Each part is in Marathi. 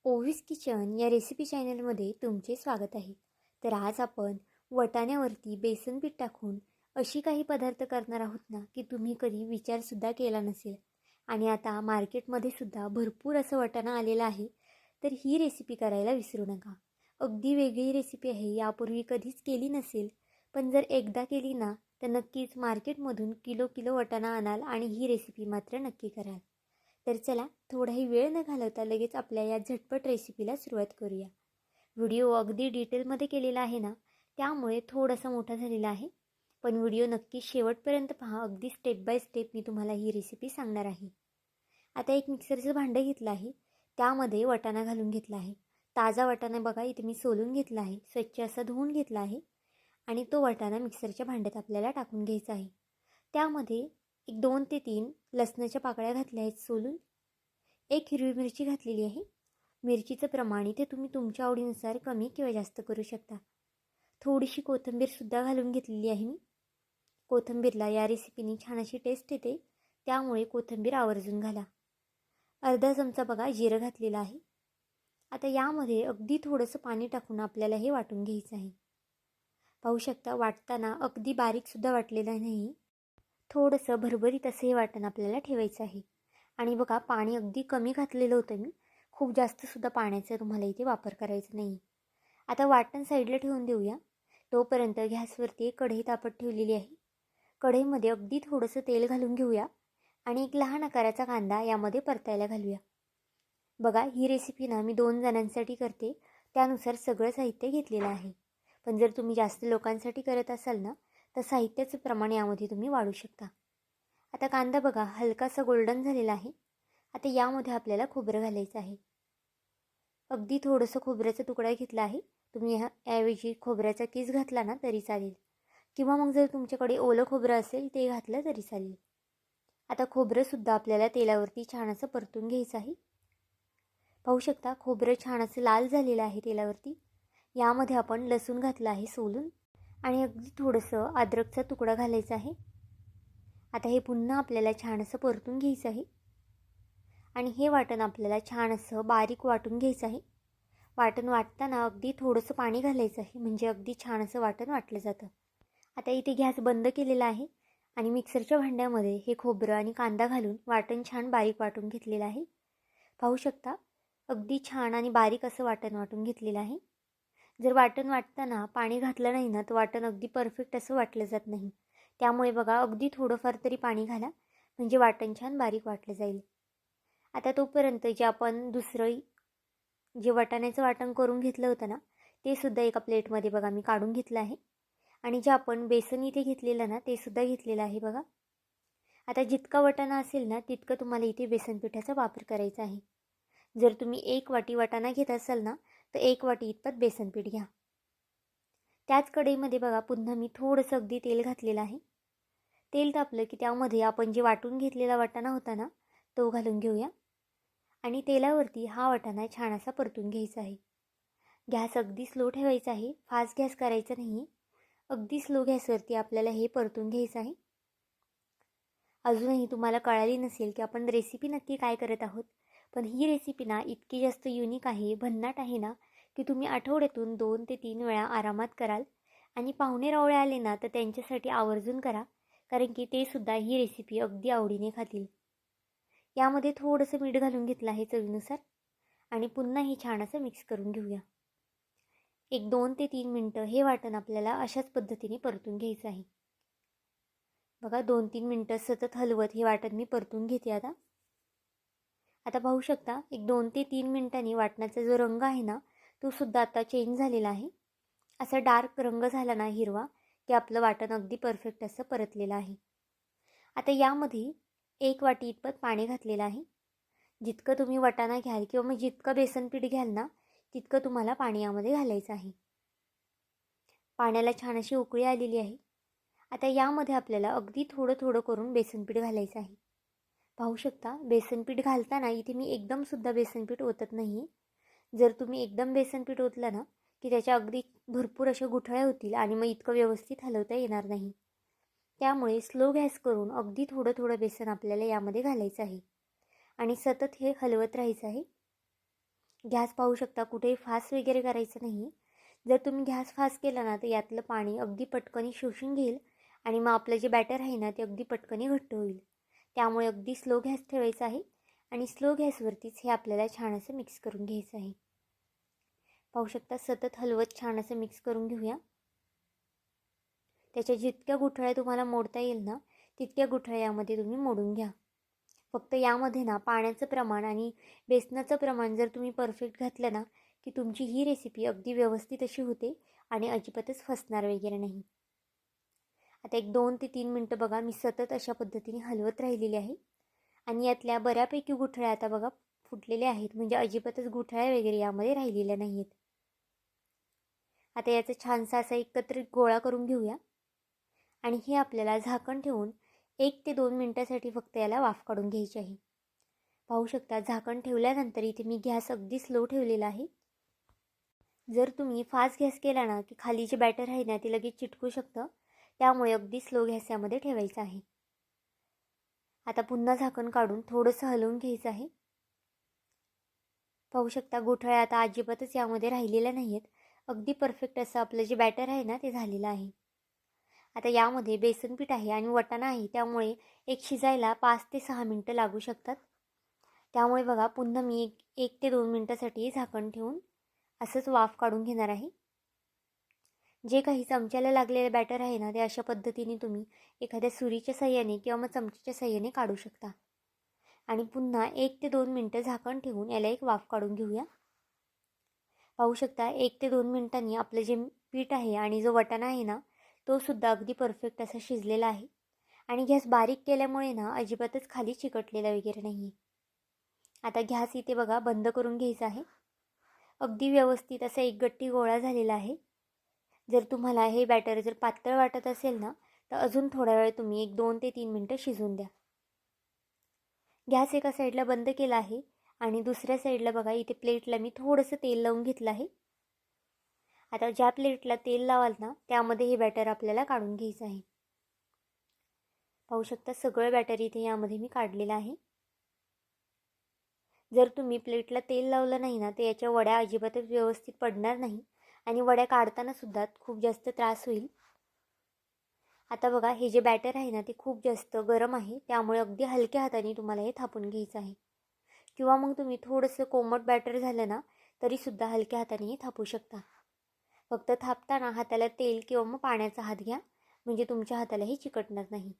ओवीस किचन या रेसिपी चॅनलमध्ये तुमचे स्वागत आहे. तर आज आपण वटाण्यावरती बेसन पीठ टाकून अशी काही पदार्थ करणार आहोत ना की तुम्ही कधी विचारसुद्धा केला नसेल. आणि आता मार्केटमध्ये सुद्धा भरपूर असं वाटाणा आलेलं आहे. तर ही रेसिपी करायला विसरू नका. अगदी वेगळी रेसिपी आहे, यापूर्वी कधीच केली नसेल. पण जर एकदा केली ना तर नक्कीच मार्केटमधून किलो किलो वाटाणा आणाल आणि ही रेसिपी मात्र नक्की कराल. तर चला, थोडाही वेळ न घालवता लगेच आपल्या या झटपट रेसिपीला सुरुवात करूया. व्हिडिओ अगदी डिटेलमध्ये केलेला आहे ना, त्यामुळे थोडासा मोठा झालेला आहे. पण व्हिडिओ नक्की शेवटपर्यंत पहा. अगदी स्टेप बाय स्टेप मी तुम्हाला ही रेसिपी सांगणार आहे. आता एक मिक्सरचं भांडं घेतलं आहे. त्यामध्ये वाटाणा घालून घेतला आहे. ताजा वाटाणा बघा इथे मी सोलून घेतला आहे. स्वच्छ असा धुवून घेतला आहे. आणि तो वाटाणा मिक्सरच्या भांड्यात आपल्याला टाकून घ्यायचा आहे. त्यामध्ये एक 2 ते 3 लसणाच्या पाकळ्या घातल्या आहेत सोलून. एक हिरवी मिरची घातलेली आहे. मिरचीचं प्रमाण इथे तुम्ही तुमच्या आवडीनुसार कमी किंवा जास्त करू शकता. थोडीशी कोथिंबीरसुद्धा घालून घेतलेली आहे मी. कोथिंबीरला या रेसिपीने छान अशी टेस्ट येते, त्यामुळे कोथिंबीर आवर्जून घाला. अर्धा चमचा बघा जिरं घातलेलं आहे. आता यामध्ये अगदी थोडंसं पाणी टाकून आपल्याला हे वाटून घ्यायचं आहे. पाहू शकता, वाटताना अगदी बारीकसुद्धा वाटलेलं नाही. थोडंसं भरभरीत असं हे वाटण आपल्याला ठेवायचं आहे. आणि बघा, पाणी अगदी कमी घातलेलं होतं मी. खूप जास्तसुद्धा पाण्याचा तुम्हाला इथे वापर करायचा नाही. आता वाटण साईडला ठेवून देऊया. तोपर्यंत गॅसवरती एक कढई तापत ठेवलेली आहे. कढईमध्ये अगदी थोडंसं तेल घालून घेऊया आणि एक लहान आकाराचा कांदा यामध्ये परतायला घालूया. बघा, ही रेसिपी ना मी 2 जणांसाठी करते, त्यानुसार सगळं साहित्य घेतलेलं आहे. पण जर तुम्ही जास्त लोकांसाठी करत असाल ना, तर साहित्याचं प्रमाण यामध्ये तुम्ही वाढू शकता. आता कांदा बघा हलकासा गोल्डन झालेला आहे. आता यामध्ये आपल्याला खोबरं घालायचं आहे. अगदी थोडंसं खोबऱ्याचा तुकडा घेतला आहे. तुम्ही ऐवजी खोबऱ्याचा कीस घातला ना तरी चालेल, किंवा मग जर तुमच्याकडे ओलं खोबरं असेल ते घातलं तरी चालेल. आता खोबरंसुद्धा आपल्याला तेलावरती छान असं परतून घ्यायचं आहे. पाहू शकता, खोबरं छान असं लाल झालेलं आहे तेलावरती. यामध्ये आपण लसूण घातला आहे सोलून, आणि अगदी थोडंसं अद्रकचा तुकडा घालायचा आहे. आता हे पुन्हा आपल्याला छान असं परतून घ्यायचं आहे. आणि हे वाटण आपल्याला छान असं बारीक वाटून घ्यायचं आहे. वाटण वाटताना अगदी थोडंसं पाणी घालायचं आहे, म्हणजे अगदी छान असं वाटण वाटलं जातं. आता इथे गॅस बंद केलेला आहे आणि मिक्सरच्या भांड्यामध्ये हे खोबरं आणि कांदा घालून वाटण छान बारीक वाटून घेतलेलं आहे. पाहू शकता, अगदी छान आणि बारीक असं वाटण वाटून घेतलेलं आहे. जर वाटण वाटताना पाणी घातलं नाही ना, तर वाटण अगदी परफेक्ट असं वाटलं जात नाही. त्यामुळे बघा, अगदी थोडंफार तरी पाणी घाला, म्हणजे वाटण छान बारीक वाटलं जाईल. आता तोपर्यंत जे आपण दुसरं जे वाटाण्याचं वाटण करून घेतलं होतं ना, ते सुद्धा एका प्लेटमध्ये बघा मी काढून घेतलं आहे. आणि जे आपण बेसन इथे घेतलेलं ना, ते सुद्धा घेतलेलं आहे बघा. आता जितका वाटाणा असेल ना, तितकं तुम्हाला इथे बेसन पिठाचा वापर करायचा आहे. जर तुम्ही 1 वाटी वाटाणा घेत असाल ना, तर 1 वाटी इतपत बेसन पीठ घ्या. त्याच कढईमध्ये बघा पुन्हा मी थोडंसं अगदी तेल घातलेलं आहे. तेल तापलं की त्यामध्ये आपण जे वाटून घेतलेला वाटाणा होता ना, तो घालून घेऊया. आणि तेलावरती हा वाटाणा छान असा परतून घ्यायचा आहे. गॅस अगदी स्लो ठेवायचा आहे, फास्ट गॅस करायचा नाही. अगदी स्लो गॅसवरती आपल्याला हे परतून घ्यायचं आहे. अजूनही तुम्हाला कळाली नसेल की आपण रेसिपी नक्की काय करत आहोत. पण ही रेसिपी ना इतकी जास्त युनिक आहे, भन्नाट आहे ना, की तुम्ही आठवड्यातून 2 ते 3 वेळा आरामात कराल. आणि पाहुणे रावळे आले ना, तर त्यांच्यासाठी आवर्जून करा, कारण की ते सुद्धा ही रेसिपी अगदी आवडीने खातील. यामध्ये थोडंसं मीठ घालून घेतलं आहे चवीनुसार. आणि पुन्हा हे छान असं मिक्स करून घेऊया. एक 2 ते 3 मिनटं हे वाटण आपल्याला अशाच पद्धतीने परतून घ्यायचं आहे. बघा, 2-3 मिनटं सतत हलवत हे वाटण मी परतून घेते. आता पाहू शकता, एक 2 ते 3 मिनटांनी वाटणाचा जो रंग आहे ना, तो सुद्धा आता चेंज झालेला आहे. असा डार्क रंग झाला ना हिरवा, की आपलं वाटण अगदी परफेक्ट असं परतलेलं आहे. आता यामध्ये 1 वाटी इतपत पाणी घातलेलं आहे. जितकं तुम्ही वाटाणा घ्याल किंवा मग जितकं बेसन पीठ घ्याल ना, तितकं तुम्हाला पाणी यामध्ये घालायचं आहे. पाण्याला छान अशी उकळी आलेली आहे. आता यामध्ये आपल्याला अगदी थोडं थोडं करून बेसन पीठ घालायचं आहे. पाहू शकता, बेसन पीठ घालताना इथे मी एकदमसुद्धा बेसन पीठ ओतत नाही. जर तुम्ही एकदम बेसन पीठ ओतलं ना, की त्याच्या अगदी भरपूर अशा गुठळ्या होतील आणि मग इतकं व्यवस्थित हलवता येणार नाही. त्यामुळे स्लो गॅस करून अगदी थोडं थोडं बेसन आपल्याला यामध्ये घालायचं आहे आणि सतत हे हलवत राहायचं आहे. गॅस पाहू शकता, कुठेही फास्ट वगैरे करायचं नाही. जर तुम्ही गॅस फास्ट केला ना तर यातलं पाणी अगदी पटकन शोषून घेईल आणि मग आपलं जे बॅटर आहे ना ते अगदी पटकन घट्ट होईल. त्यामुळे अगदी स्लो गॅस ठेवायचा आहे आणि स्लो गॅसवरतीच हे आपल्याला छान असं मिक्स करून घ्यायचं आहे. पाहू शकता, सतत हलवत छान असं मिक्स करून घेऊया. त्याच्या जितक्या गुठळ्या तुम्हाला मोडता येईल ना तितक्या गुठळ्या यामध्ये तुम्ही मोडून घ्या. फक्त यामध्ये ना पाण्याचं प्रमाण आणि बेसनाचं प्रमाण जर तुम्ही परफेक्ट घातलं ना की तुमची ही रेसिपी अगदी व्यवस्थित अशी होते आणि अजिबातच फसणार वगैरे नाही. आता एक 2 ते 3 मिनटं बघा मी सतत अशा पद्धतीने हलवत राहिलेली आहे आणि यातल्या बऱ्यापैकी गुठळ्या आता बघा फुटलेल्या आहेत, म्हणजे अजिबातच गुठळ्या वगैरे यामध्ये राहिलेल्या नाही आहेत. आता याचा छानसा असा एकत्रित गोळा करून घेऊया आणि हे आपल्याला झाकण ठेवून 1 ते 2 मिनटासाठी फक्त याला वाफ काढून घ्यायची आहे. पाहू शकता, झाकण ठेवल्यानंतर इथे मी गॅस अगदी स्लो ठेवलेला आहे. जर तुम्ही फास्ट गॅस केला ना की खाली जे बॅटर आहे ना ते लगेच चिटकू शकतं, त्यामुळे अगदी स्लो गॅस यामध्ये ठेवायचा आहे. आता पुन्हा झाकण काढून थोडंसं हलवून घ्यायचं आहे. पाहू शकता, गुठळ्या आता अजिबातच यामध्ये राहिलेल्या नाही आहेत. अगदी परफेक्ट असं आपलं जे बॅटर आहे ना ते झालेलं आहे. आता यामध्ये बेसन पीठ आहे आणि वाटाणा आहे, त्यामुळे एक शिजायला 5 ते 6 मिनटं लागू शकतात. त्यामुळे बघा पुन्हा मी 1 ते 2 मिनटासाठी झाकण ठेवून असंच वाफ काढून घेणार आहे. जे काही चमच्याला लागलेलं बॅटर आहे ना ते अशा पद्धतीने तुम्ही एखाद्या सुरीच्या साह्याने किंवा मग चमच्याच्या साह्याने काढू शकता आणि पुन्हा 1 ते 2 मिनटं झाकण ठेवून याला एक वाफ काढून घेऊया. पाहू शकता, 1 ते 2 मिनटांनी आपलं जे पीठ आहे आणि जो वाटाणा आहे ना तो सुद्धा अगदी परफेक्ट असा शिजलेला आहे आणि गॅस बारीक केल्यामुळे ना अजिबातच खाली चिकटलेला वगैरे नाही आहे. आता गॅस इथे बघा बंद करून घ्यायचा आहे. अगदी व्यवस्थित असा एक गट्टी गोळा झालेला आहे. जर तुम्हाला हे बॅटर जर पातळ वाटत असेल ना तर अजून थोडा वेळ तुम्ही 2 ते 3 मिनटं शिजवून द्या. गॅस एका साईडला बंद केला आहे आणि दुसऱ्या साईडला बघा इथे प्लेटला मी थोडंसं तेल लावून घेतलं आहे. आता ज्या प्लेटला तेल लावाल ना त्यामध्ये हे बॅटर आपल्याला काढून घ्यायचं आहे. पाहू शकता, सगळं बॅटर इथे यामध्ये मी काढलेलं आहे. जर तुम्ही प्लेटला तेल लावलं नाही ना तर याच्या वड्या अजिबातच व्यवस्थित पडणार नाही आणि वड्या काढताना सुद्धा खूप जास्त त्रास होईल. आता बघा, हे जे बॅटर आहे ना ते खूप जास्त गरम आहे, त्यामुळे अगदी हलक्या हाताने तुम्हाला हे थापून घ्यायचं आहे. किंवा मग तुम्ही थोडंसं कोमट बॅटर झालं ना तरीसुद्धा हलक्या हाताने हे थापू शकता. फक्त थापताना हाताला तेल किंवा मग पाण्याचा हात घ्या, म्हणजे तुमच्या हातालाही चिकटणार नाही.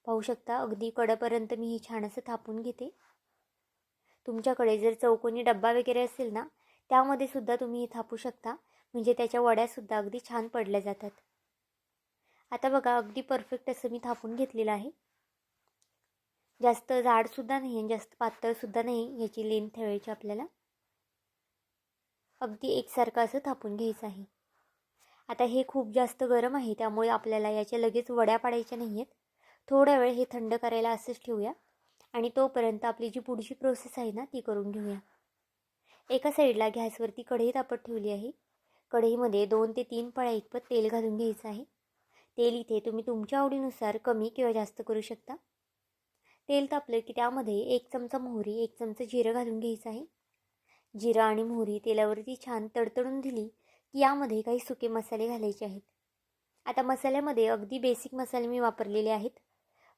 पाहू शकता, अगदी कडेपर्यंत मी हे छान असं थापून घेते. तुमच्याकडे जर चौकोनी डब्बा वगैरे असेल ना त्यामध्ये सुद्धा तुम्ही हे थापू शकता, म्हणजे त्याच्या वड्यासुद्धा अगदी छान पडल्या जातात. आता बघा, अगदी परफेक्ट असं मी थापून घेतलेलं आहे. जास्त जाडसुद्धा नाही आणि जास्त पातळसुद्धा नाही, याची लेंथ ठेवायची आपल्याला. अगदी एकसारखं असं थापून घ्यायचं आहे. आता हे खूप जास्त गरम आहे, त्यामुळे आपल्याला याच्या लगेच वड्या पाडायच्या नाही आहेत. थोडा वेळ हे थंड करायला असंच ठेवूया आणि तोपर्यंत आपली जी पुढची प्रोसेस आहे ना ती करून घेऊया. एका साईडला गॅसवरती कढई तापत ठेवली आहे. कढईमध्ये 2 ते 3 पळ्या इतपत तेल घालून घ्यायचं आहे. तेल इथे तुम्ही तुमच्या आवडीनुसार कमी किंवा जास्त करू शकता. तेल तापलं की त्यामध्ये 1 चमचा मोहरी, 1 चमचा जिरं घालून घ्यायचं आहे. जिरं आणि मोहरी तेलावरती छान तडतडून दिली की यामध्ये काही सुके मसाले घालायचे आहेत. आता मसाल्यामध्ये अगदी बेसिक मसाले मी वापरलेले आहेत.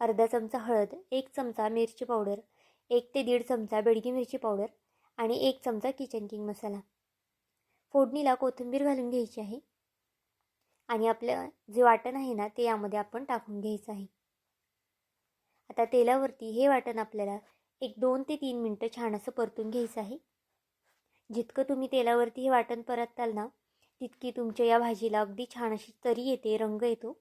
अर्धा चमचा हळद, 1 चमचा मिरची पावडर, 1 ते 1.5 चमचा बेडगी मिरची पावडर आणि 1 चमचा किचन किंग मसाला. फोडणीला कोथिंबीर घालून घ्यायची आहे आणि आपलं जे वाटण आहे ना ते यामध्ये आपण टाकून घ्यायचं आहे. आता तेलावरती हे वाटण आपल्याला 2 ते 3 मिनटं छान असं परतून घ्यायचं आहे. जितकं तुम्ही तेलावरती हे वाटण परतताल ना तितकी तुमच्या या भाजीला अगदी छान अशी तरी येते, रंग येतो.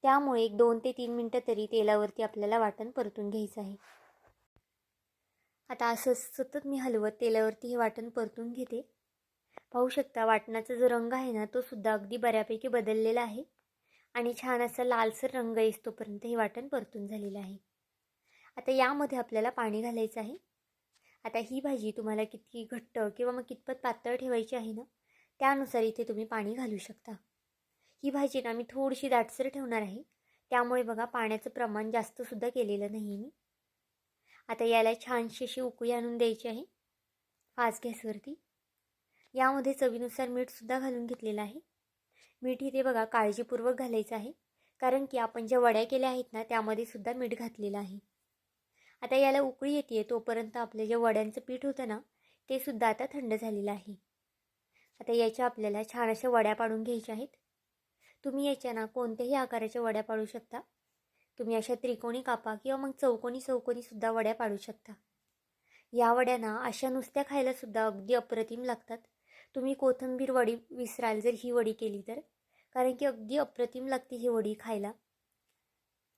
त्यामुळे 2 ते 3 मिनटं तरी तेलावरती आपल्याला वाटण परतून घ्यायचं आहे. आता असं सतत मी हलवत तेलावरती हे वाटण परतून घेते. पाहू शकता, वाटणाचा जो रंग आहे ना तो सुद्धा अगदी बऱ्यापैकी बदललेला आहे आणि छान असा लालसर रंग येतोपर्यंत हे वाटण परतून झालेलं आहे. आता यामध्ये आपल्याला पाणी घालायचं आहे. आता ही भाजी तुम्हाला किती घट्ट किंवा मग कितपत पातळ ठेवायची आहे ना त्यानुसार इथे तुम्ही पाणी घालू शकता. ही भाजी ना मी थोडीशी दाटसर ठेवणार आहे, त्यामुळे बघा पाण्याचं प्रमाण जास्तसुद्धा केलेलं नाही मी. आता याला छानशी अशी उकळी आणून द्यायची आहे. फास्ट गॅसवरती. यामध्ये चवीनुसार मीठसुद्धा घालून घेतलेलं आहे. मीठ इथे बघा काळजीपूर्वक घालायचं आहे, कारण की आपण ज्या वड्या केल्या आहेत ना त्यामध्ये सुद्धा मीठ घातलेलं आहे. आता याला उकळी येते तोपर्यंत आपले जे वड्यांचं पीठ होतं ना ते सुद्धा आता थंड झालेलं आहे. आता याच्या आपल्याला छान अशा वड्या पाडून घ्यायच्या आहेत. तुम्ही याच्या ना कोणत्याही आकाराच्या वड्या पाडू शकता. तुम्ही अशा त्रिकोणी कापा किंवा मग चौकोनी सुद्धा वड्या पाडू शकता. या वड्या ना अशा नुसत्या खायला सुद्धा अगदी अप्रतिम लागतात. तुम्ही कोथिंबीर वडी विसराल जर ही वडी केली तर, कारण की अगदी अप्रतिम लागते ही वडी खायला.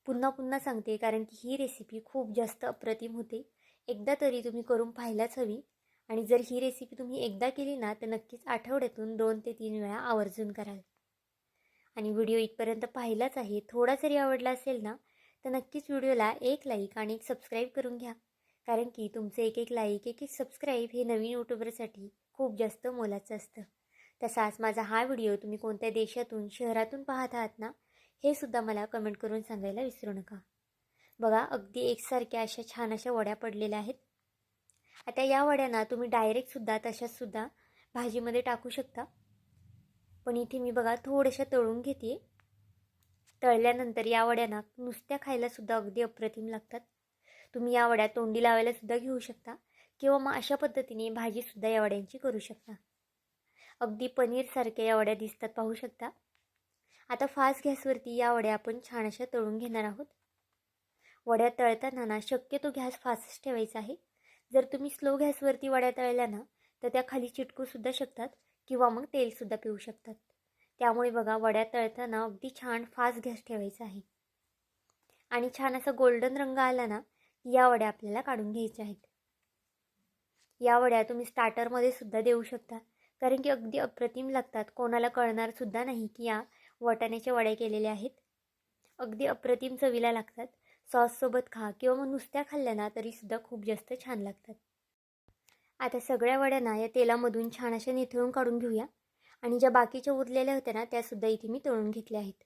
पुन्हा पुन्हा सांगते कारण की ही रेसिपी खूप जास्त अप्रतिम होते. एकदा तरी तुम्ही करून पाहायलाच हवी. आणि जर ही रेसिपी तुम्ही एकदा केली ना तर नक्कीच आठवड्यातून 2 ते 3 वेळा आवर्जून कराल. आणि व्हिडिओ इथपर्यंत पाहिलाच आहे, थोडा जरी आवडला असेल ना तर नक्कीच व्हिडिओला एक लाईक आणि एक सबस्क्राईब करून घ्या. कारण की तुमचं एक लाईक एक सबस्क्राईब हे नवीन यूट्यूबरसाठी खूप जास्त मोलाचं असतं. तसाच माझा हा व्हिडिओ तुम्ही कोणत्या देशातून शहरातून पाहत आहात ना हे सुद्धा मला कमेंट करून सांगायला विसरू नका. बघा अगदी एकसारख्या अशा छान अशा वड्या पडलेल्या आहेत. आता या वड्यांना तुम्ही डायरेक्टसुद्धा तशाचसुद्धा भाजीमध्ये टाकू शकता. पण इथे मी बघा थोड्याशा तळून घेते. तळल्यानंतर या वड्यांना नुसत्या खायलासुद्धा अगदी अप्रतिम लागतात. तुम्ही या वड्या तोंडी लावायला सुद्धा घेऊ शकता किंवा मग अशा पद्धतीने भाजीसुद्धा या वड्यांची करू शकता. अगदी पनीरसारख्या या वड्या दिसतात, पाहू शकता. आता फास्ट गॅसवरती या वड्या आपण छान अशा तळून घेणार आहोत. वड्या तळताना ना शक्यतो गॅस फास्टच ठेवायचा आहे. जर तुम्ही स्लो गॅसवरती वड्या तळल्या ना तर त्या खाली चिटकूसुद्धा शकतात किंवा मग तेलसुद्धा पिऊ शकतात. त्यामुळे बघा वड्या तळताना अगदी छान फास्ट गॅस ठेवायचा आहे. आणि छान असा गोल्डन रंग आला ना या वड्या आपल्याला काढून घ्यायच्या आहेत. या वड्या तुम्ही स्टार्टरमध्ये सुद्धा देऊ शकता, कारण की अगदी अप्रतिम लागतात. कोणाला कळणार सुद्धा नाही की या वाटाण्याच्या वड्या केलेल्या आहेत. अगदी अप्रतिम चवीला लागतात. सॉससोबत खा किंवा मग नुसत्या खाल्ल्या ना तरीसुद्धा खूप जास्त छान लागतात. आता सगळ्या वड्यांना या तेलामधून छान अशा निथळून काढून घेऊया. आणि ज्या बाकीच्या उरलेल्या होत्या ना त्यासुद्धा इथे मी तळून घेतल्या आहेत.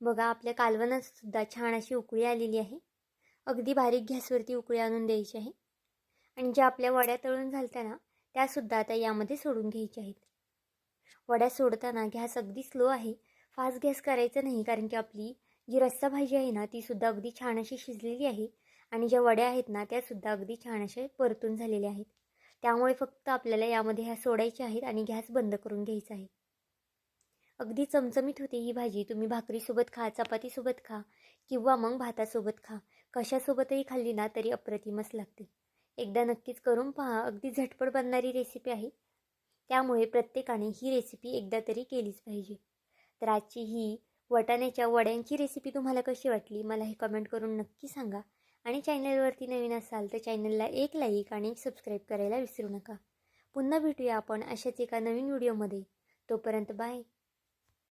बघा आपल्या कालवणातसुद्धा छान अशी उकळी आलेली आहे. अगदी बारीक गॅसवरती उकळी आणून द्यायची आहे. आणि ज्या आपल्या वड्या तळून झालत्या ना त्यासुद्धा आता यामध्ये सोडून घ्यायच्या आहेत. वड्या सोडताना गॅस अगदी स्लो आहे, फास्ट गॅस करायचा नाही, कारण की आपली जी रस्सा भाजी आहे ना तीसुद्धा अगदी छान अशी शिजलेली आहे. आणि ज्या वड्या आहेत ना त्यासुद्धा अगदी छान असे परतून झालेल्या आहेत. त्यामुळे फक्त आपल्याला यामध्ये ह्या सोडायच्या आहेत आणि गॅस बंद करून घ्यायचा आहे. अगदी चमचमीत होते ही भाजी. तुम्ही भाकरीसोबत खा, चपातीसोबत खा किंवा मग भातासोबत खा, कशासोबतही खाल्ली ना तरी अप्रतिमच लागते. एकदा नक्कीच करून पहा. अगदी झटपट बनणारी रेसिपी आहे, त्यामुळे प्रत्येकाने ही रेसिपी एकदा तरी केलीच पाहिजे. तर आजची ही वाटाण्याच्या वड्यांची रेसिपी तुम्हाला कशी वाटली मला हे कमेंट करून नक्की सांगा. आणि चॅनलवरती नवीन असाल तर चॅनलला एक लाईक आणि एक सबस्क्राईब करायला विसरू नका. पुन्हा भेटूया आपण अशाच एका नवीन व्हिडिओमध्ये. तोपर्यंत बाय.